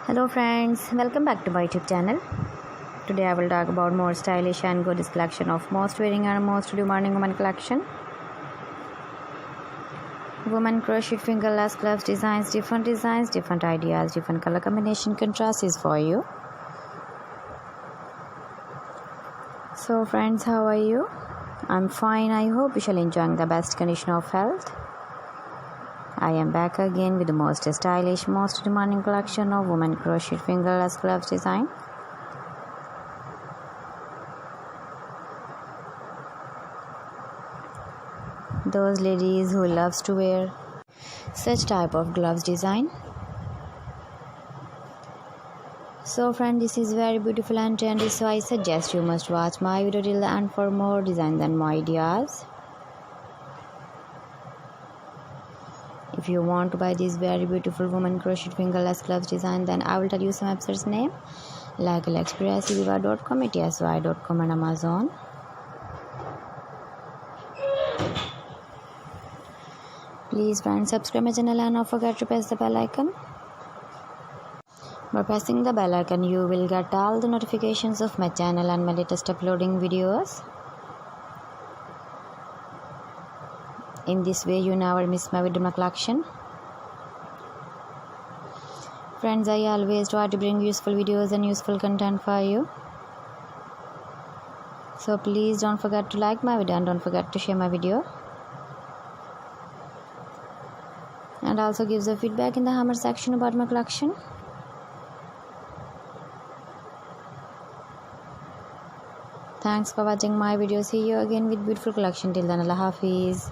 Hello friends, welcome back to my YouTube channel. Today I will talk about more stylish and gorgeous collection of most wearing and most demanding woman collection. Woman crochet fingerless gloves designs, different ideas, different color combination contrast is for you. So friends, how are you? I'm fine. I hope you shall enjoy the best condition of health. I am back again with the most stylish, most demanding collection of women crochet fingerless gloves design. Those ladies who loves to wear such type of gloves design. So friend, this is very beautiful and trendy, so I suggest you must watch my video till the end for more designs and more ideas. If you want to buy this very beautiful woman crochet fingerless gloves design, then I will tell you some websites name like AliExpress, Viva.com, ETSY.com and Amazon. Please friends, subscribe my channel and don't forget to press the bell icon. By pressing the bell icon, you will get all the notifications of my channel and my latest uploading videos. In this way, you never miss my video collection. Friends, I always try to bring useful videos and useful content for you. So please don't forget to like my video and don't forget to share my video. And also give the feedback in the hammer section about my collection. Thanks for watching my video. See you again with beautiful collection. Till then, Allah Hafiz.